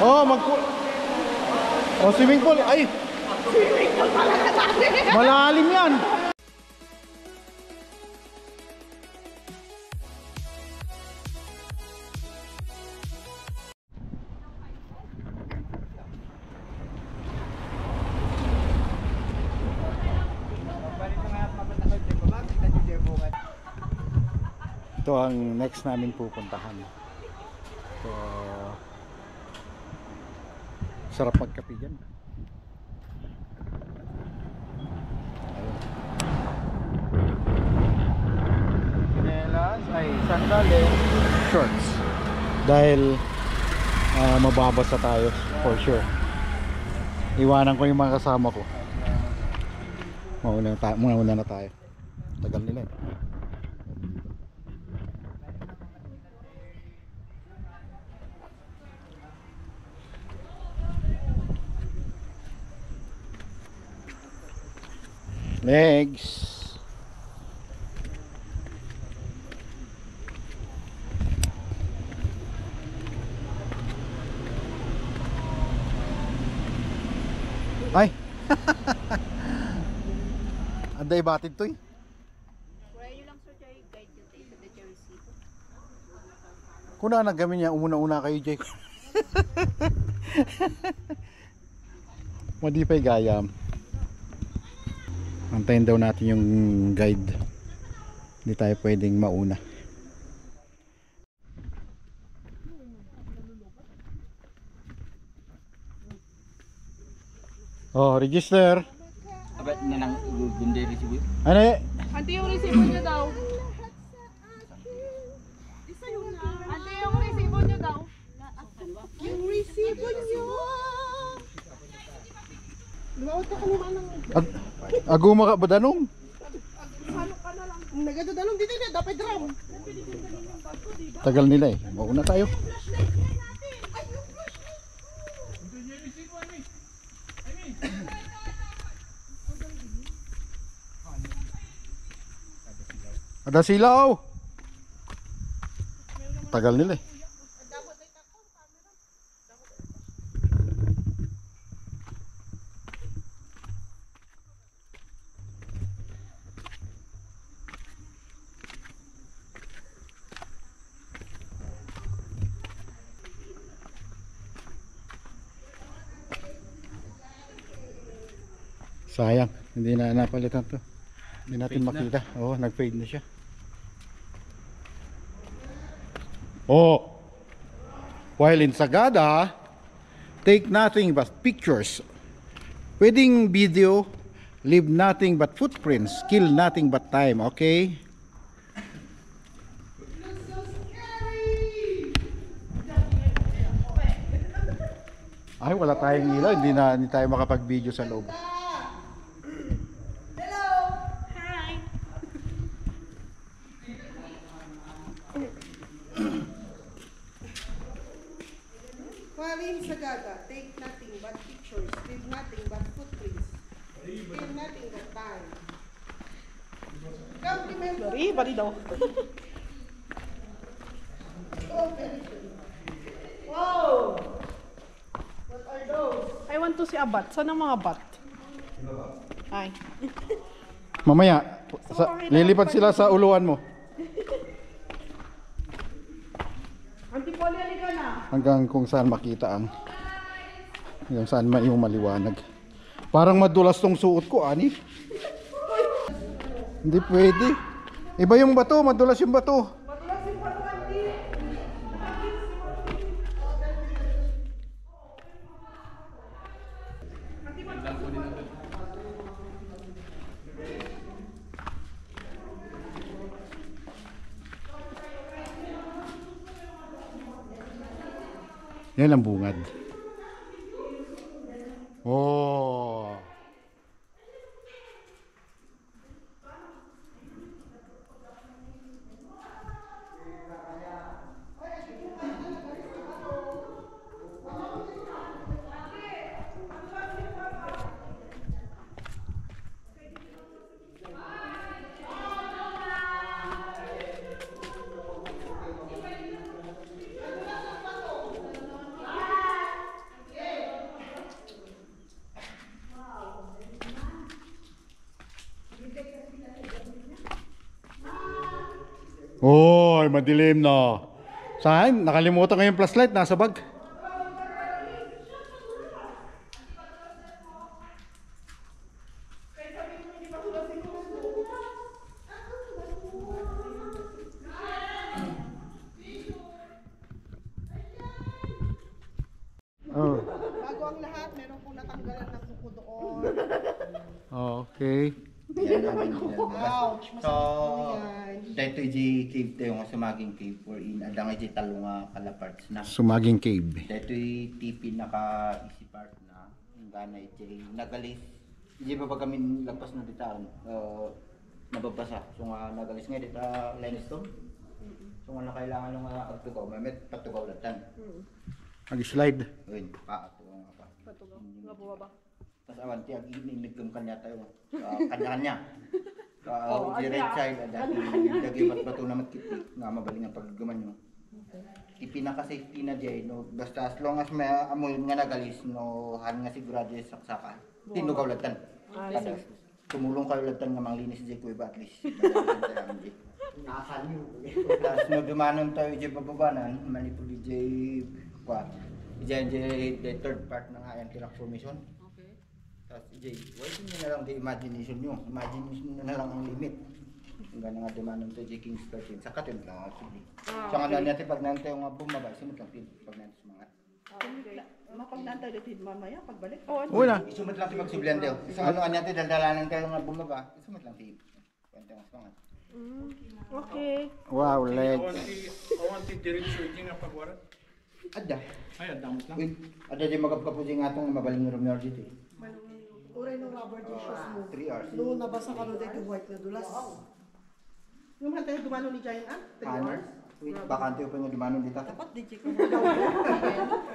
Oh, oh, swimming pool. Ay! Swimming pool pala na natin. Malalim yan. Ito ang next namin pupuntahan. So, sarap magkape dyan. Pinelas ay sandali, shorts. Dahil mababasa tayo for sure. Iwanan ko yung mga kasama ko. Mauna na tayo. Tagal nila eh. Legs. Ay. Anday batid to eh. Pwede lang sa Jay guide yung tayo sa Jay receipt. Kuna nagamin niya, umuna-una kayo Jay. Madipay gayam. Antayin daw natin yung guide. Hindi tayo pwedeng mauna. Oh, register. Abad na lang gundi resibo. Ano eh? Ante yung resibo niyo daw. Ante yung resibo niyo daw. Yung resibo niyo. Lumaot ka naman ng... Aguma ka ba danong? Sano ka na lang. Nagadadalong dito na, dapat drum. Tagal nila eh. Mauna tayo. Ada silaw. Tagal nila eh. Sayang, hindi na napalitan to. Hindi natin makita. Oo, nag-fade na siya. Oh, while in Sagada, take nothing but pictures. Pwedeng video, leave nothing but footprints, kill nothing but time, okay? Ay, wala tayong ilaw, hindi tayo makapag-video sa loob. While in Sagada, take nothing but pictures, leave nothing but footprints, kill nothing but time. Sorry, bali daw. Wow! What are those? I want to see a bat. Saan ang mga bat? Ay. Mamaya, lilipad sila sa uluan mo. Auntie Polly, halika na. Hanggang kung saan makita ang yung saan yung maliwanag. Parang madulas tong suot ko, ani. Hindi pwede. Iba yung bato, madulas yung bato. Matulas yung bato, auntie. Yan ang bungad. Oh. Oy, madilim na. Saan? Nakalimutan ko yung flashlight. Nasa bag. Oh, Bago ang lahat, meron pong natanggalan ng kuko doon. okay. Yan namin ilalabas. Ouch, So, masakit po yan. dito yung cave tayo nga sumaging cave wherein adang iti talunga kalaparts na. Sumaging cave. Dito yung tipi naka-easy part na yung gana iti nagalis. Hindi ba kami lagpas na dito nababasa. So nga nagalis nga dito limestone. So nga na kailangan nung agtugaw. May patugaw latan. Mag-slide. Yun, paatugaw nga pa. Patugaw, nga bumaba. Tapos awan tiyak inigam kanya tayo. Kanya-kanya. Di right side dati bato na matkitik nga mabaling ang paggaman nyo. Ipinaka-safety na diyan no basta as long as may amoy nga nagalis no han nga sigurado sa saksaka. Tinugaw latan. Kada tumulong kayo latan nga manglinis di ko iba at least. Nakasan nyo. Tapos no dumanon tayo di bababanan manipul di kwa. Diyan the third part ng Hayan Rock Formation. Tapos, Jay, why nyo na lang the imagination nyo? Imagination nyo na lang ang limit. Hanggang nga dumanong to J. King's 13. Sa katin lang actually. So nga natin pag nanti yung bumaba, sumit lang tin. Pag nanti sumangat. Mapagnantay natin mamaya, pagbalik. Wala. Isumit lang si pagsublian tayo. So ano nga natin, daldalanan tayo nga bumaba, isumit lang tin. Kwenta nga sumangat. Okay. Wow, legs. Awanti diretso yung nga pagwaran. Ada. Ay, adamot lang. Ada di magkapkapusin nga itong mabaling ng rumyor dito. Uray ng rubber tissues mo. 3 hours. Noon nabasa ka nun dito white na dulas. Yung hantay dumano ni Giant Ant, 3 hours. Wait, bakante pa nga dumanon dito. Dapat di check mo.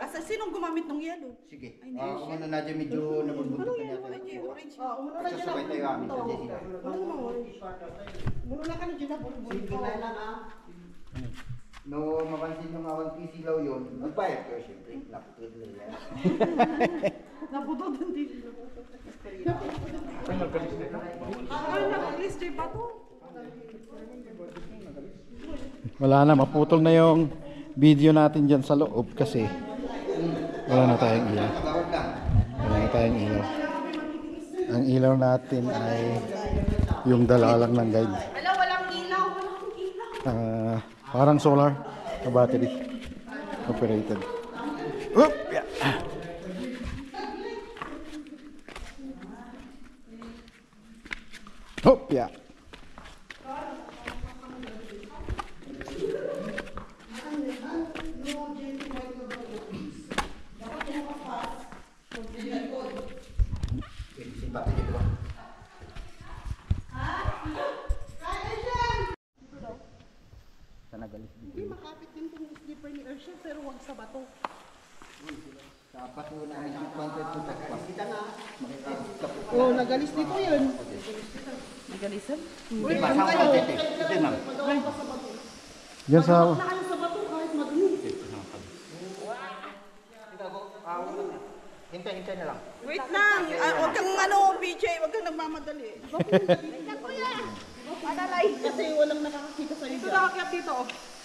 Asa sinong gumamit ng yelo? Sige. Kung ano na dyan medyo nabunbuntot ka niya tayo. Orange. Umuno na dyan Sasabay tayo amin sa Jessica. Ano naman orange? Umuno na ka na dyan na buruburi. No, mapansin nung awang kisilaw yun, magbayad kayo siyempre. Naputod na yan. Nabudod din dito. Ay, nakalis di ba to? Wala na, maputol na yung video natin dyan sa loob kasi wala na tayong ilaw. Pagawad lang. Wala na tayong ilaw. Ang ilaw natin ay yung dala lang ng guide. Wala, walang ilaw. Walang ilaw. Parang solar na battery operated. Oop! Yeah. Hop! Yeah. Simpat aja dulu. Sana galis Hindi dito. makapit din itong slipper ni Ursha pero wag sa bato. Dapat mo na ang content to takpas. Oh, nagalis dito yun. Nagalisan? Hindi pa sa content eh. Ito ma'am. Diyan sa... Nakalis sa bato kahit madumi. Hintay na lang. Wait lang. Huwag kang PJ. Huwag kang nagmamadali. Manalay. Kasi walang nakakakita sa Ito iyo. nakakyat dito.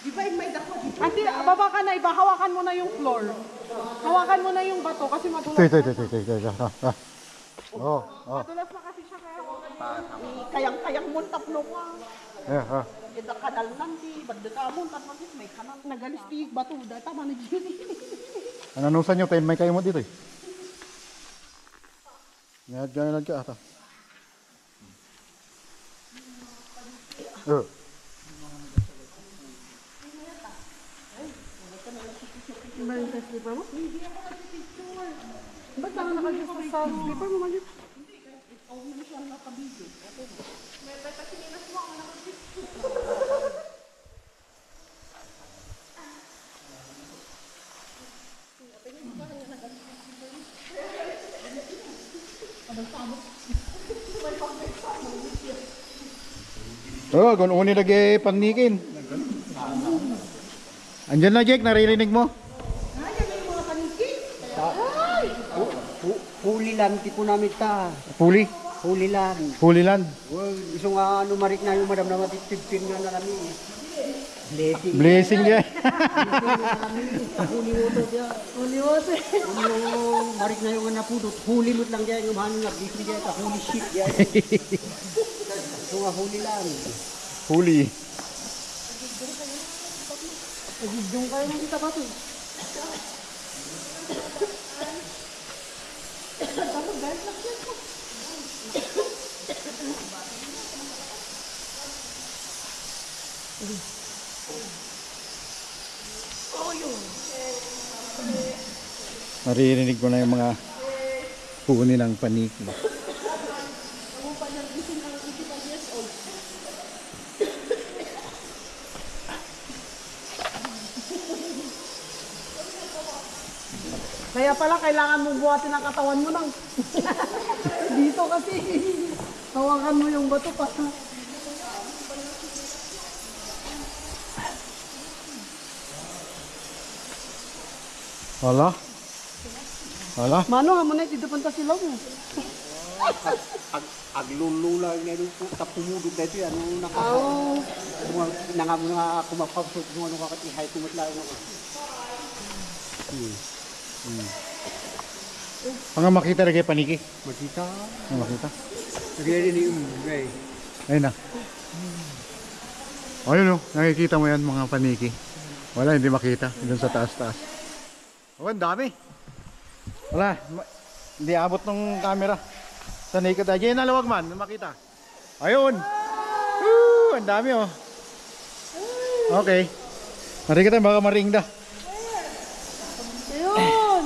Di ba yung may dako dito? Ate, baba ka na. Iba, hawakan mo na yung floor. Hawakan mo na yung bato kasi madulas. Ito. Oh. Madulas na kasi siya kaya hawakan mo. Kayang-kayang muntap no ka. Yeah. Ida kanal lang di. Bagda ka muntap mo may kanal. Nagalis di bato. Data man na dyan. Ang anusan nyo, tayo may kayo mo dito eh. Ganyan ka ata. Ba yung slipper mo? Ba't ka nakagis sa slipper mo man yun? Oh, uni lagi pannikin. Andiyan na Jake, naririnig mo? Huli lang, tipo namin ta. Puli? Huli lang. Huli land. Well, iso nga marik na yung madam na matitipin nga na namin. Blessing. Blessing dia. Huli water dia. Huli water. Yung marik na yung napudot. Huli mo lang dia yung mahal nga. Blessing dia. Huli shit dia. So nga huli lang. Huli. Nagigdong kayo ng kita ba ito? Maririnig ko na yung mga huni ng paniki. Kaya pala kailangan mong buhatin ang katawan mo nang dito kasi hawakan mo yung bato pa. Wala? Wala? Mano nga mo na dito punta sila mo. Aglulula nga yung tapumudot na ito. Ano naka... Nangamo nga kumapapsot kung ano kakatihay kumatlaw ako. Ang makita rin kay paniki. Makita. Ang makita. Nagyari ni Umugay. Ayun na. Ayun o, nakikita mo yan mga paniki. Wala, hindi makita. Doon sa taas-taas. Oh, ang dami. Wala, hindi abot ng camera. Sa naked eye. Yan nalawag man, makita. Ayun. Woo, ang dami oh. Okay. Marikita baka maringda. Ayun!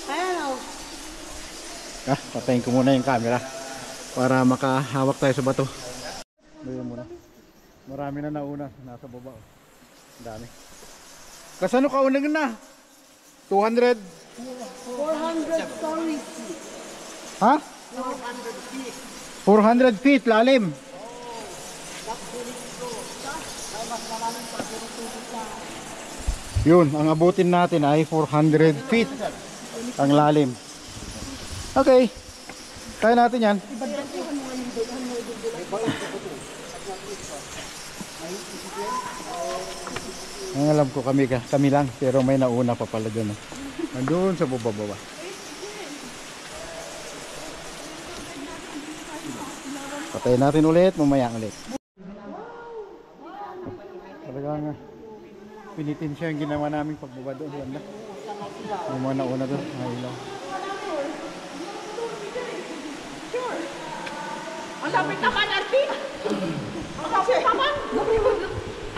Ayan o. Patayin ko muna yung camera para makahawak tayo sa bato. Ayun muna. Marami na nauna nasa baba. Oh. Ang dami. Kasano kaunang na? 200? 400 stories. Ha? 400 feet lalim. Yun, ang abutin natin ay 400 feet ang lalim. Okay. Kaya natin yan. Ang alam ko kami lang, pero may nauna pa pala dyan. Nandun sa baba. Patayin natin ulit, mamaya ulit. Talagang pinitin siya yung ginawa naming pagbaba doon. Ganda. Yung mga nauna doon, ilaw. Ang lapit naman, Arti! Ang lapit naman!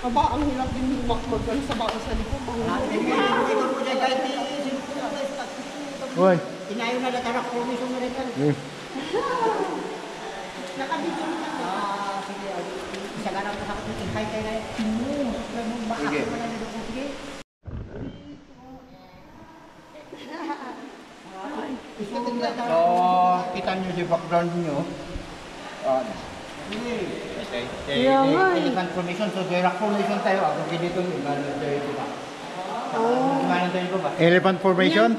Aba, ang hirap din lumakbag sa bako sa likod. Uy! Inayon na natarak po mismo na rin. Eh. Nakabidyo na. Sige. Isa ka lang sa kapit. High tayo na. Sige. Sige. So, kita nyo yung background nyo. Kaya nga eh. Elephant formation. So, direct formation tayo. Ako dito yung diba? Gimana tayo ba? Elephant formation?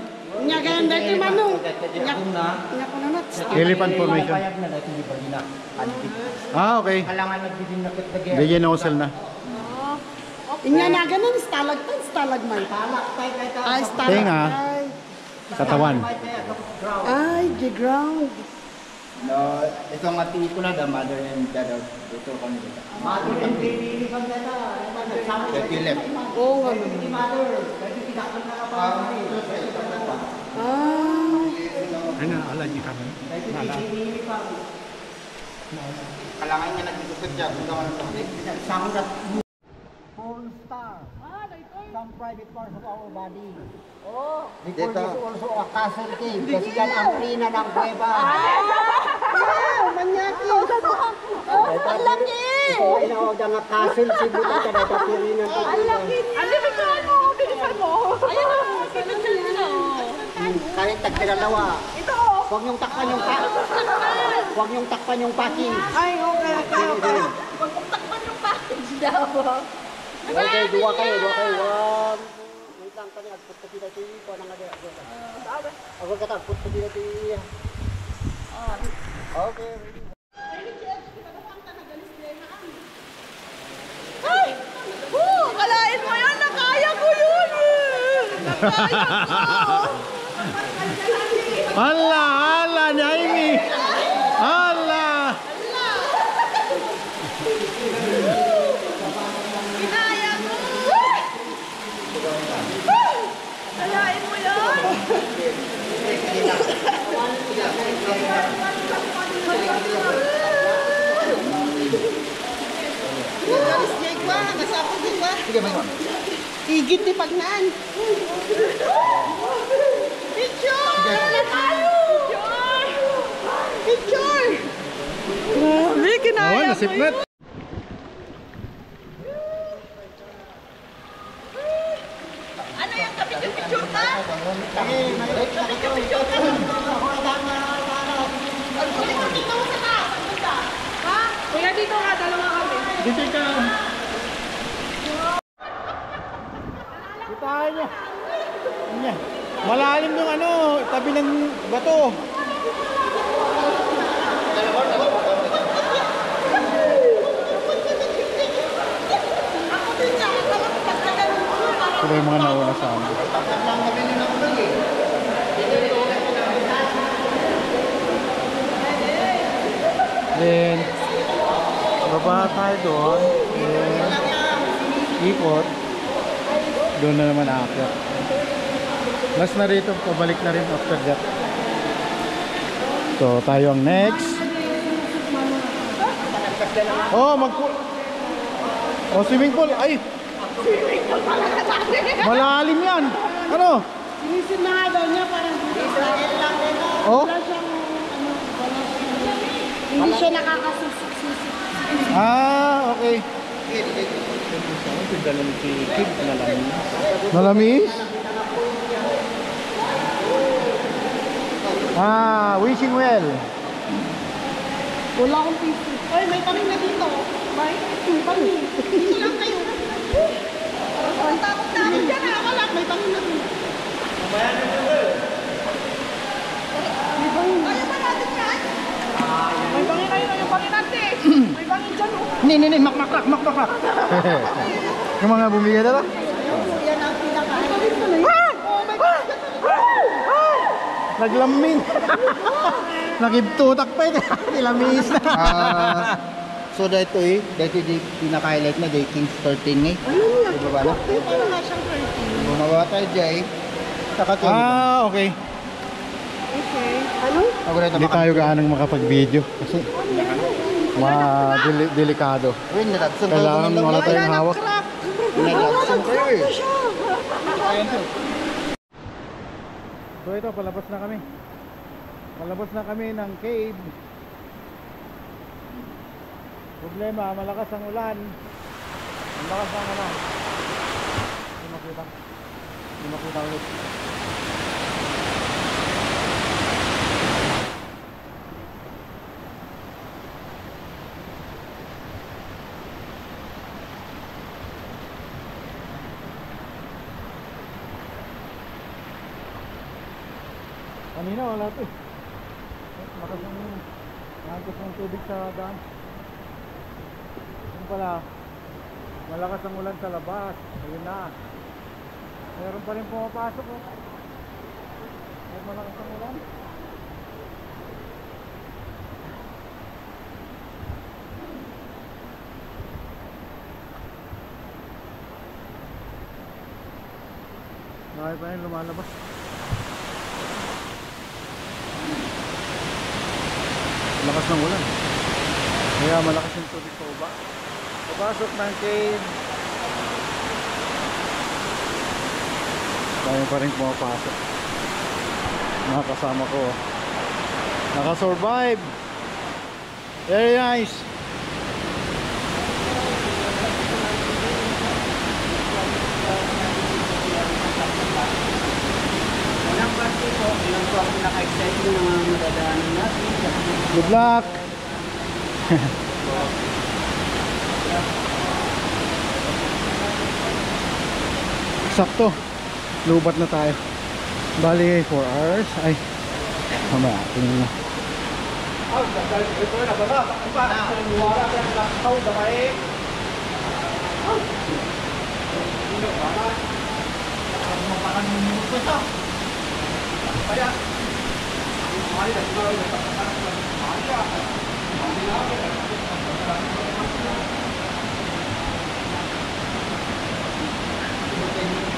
Nya ganyan dati mano. Nya ko na nat. Elephant formation. Payag na dati di ba gina? Ah, okay. Kailangan nagbibin na kitagay. Bigyan nozzle na. Inya na ganun, stalactite, stalagmite. Ay, stalactite. Tenga. Katawan. Ay, the ground. No, ito ang ating ko na the mother and father. Ito kami dito. Mother and baby kan data. The left. Oo nga. Mother. Kasi tinakot na ka pa. Ano, ala niya kami? Kailangan niya nagdudukot siya. Kung gawa ng pangit. Sangat. Porn star. Some private parts of our body. Oh, because Dito. this also a castle cave. Kasi yan ang rina ng kuweba. Manyaki. Ang laki! Ito ay nawag ang castle cave. Ito ka na tapirinan. Ang laki niya! Ano bilisan mo? Bilisan mo. Ayun o. Kahit tagpilalawa. Ito. Huwag niyong takpan yung Huwag niyong takpan yung packing. Ay, okay. Huwag mong takpan yung packing. Okay, dua kayo. Wag. Wait lang kami. Agput ko dito ito. Agput ka agput ko dito ito. Okay. Ay! Hala, hala, Naimi. Hala. Kinaya mo! Ayain mo yan! Galis niya ikwa, kasapag ikwa. Sige, may ma'am. Igit ni Pagnan. Picture! Wala tayo! Picture! Grabe, kinaya Oh, mo nasipnat. Ano yung kapicture ka? Kapicture ka? Dito mo sa taas. Ha? Kuya, dito nga, dalawa kami. Dito ka. Kitaan niya. Niya. Malalim yung ano, tabi ng bato. Ako din niya, kapag pagkagalan mo, Sila yung mga nauna sa amin. Then, baba tayo doon. Then, ikot. Doon na naman aakyat. Last na rito, pabalik na rin after that. So, tayo ang next. Oh, oh, swimming pool. Ay! Malalim yan. Ano? Sinisin na nga daw niya, parang Oh? wala siyang, ano, wala siyang, hindi siya nakakasisik-sisik. Ah, okay. Malamis? Ah, wishing well. Wala akong pisik. Oy, may tanim na dito. May tanim. Dito lang kayo. Ang takot-takot dyan, ha? Wala, may tanim na dito. Ayaw ba natin yan? May bangin kayo na yung bangin natin. May bangin dyan, oh. Ni, makmakrak. Yung mga bumigay na lang. Yan ang pinakain. Oh my God! Naglaming. Nakibtutak pa yun. Nilamis na. So dito di pinaka-highlight na day Kings 13 eh. Di ba na? Ito na nga siyang curtain. Bumawa tayo dyan Saka to. Ah, okay. Okay. Ano? Ako na ito Hindi tayo gaanong makapag-video. Kasi delikado. Uy, nalagsan tayo. Kailangan wala tayong hawak. Nalagsan tayo eh. So ito, palabas na kami. Palabas na kami ng cave. Problema, malakas ang ulan. Ang lakas ng ano. Hindi makita. Hindi makita ulit. Kanina wala ito eh. Lakas ng tubig sa daan. Yung pala, malakas ang ulan sa labas. Ayun na. Meron pa rin pumapasok oh. Kahit malakas ang ulan. Bakit pa rin lumalabas? Lakas ng ulan. Kaya malakas yung tubig sa uba. Papasok ng cave. Dahil pa rin pumapasok. Mga kasama ko. Nakasurvive. Very nice. Unang parte po, yun po ang pinaka-exciting na mga madadaanan natin. Good luck. Sakto. Lubat na tayo. Bali 4 hours. Ay. Mamaya. Tingnan na.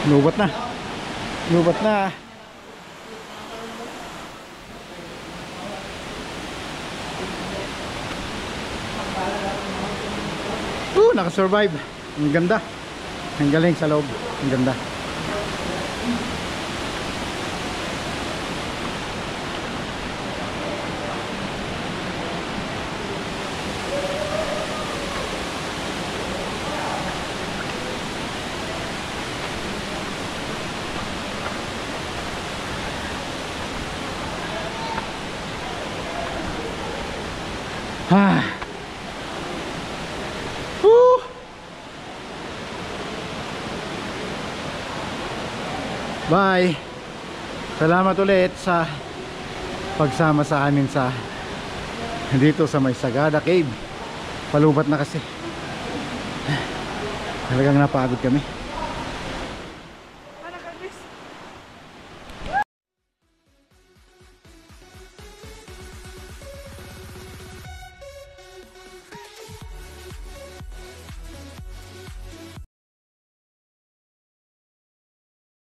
Lubat na. Lubat na. Nakasurvive. Ang ganda. Ang galing sa loob. Ang ganda. Ah. Bye. Salamat ulit sa pagsama sa amin sa dito sa may Sagada Cave. Palubat na kasi. Talagang napagod kami.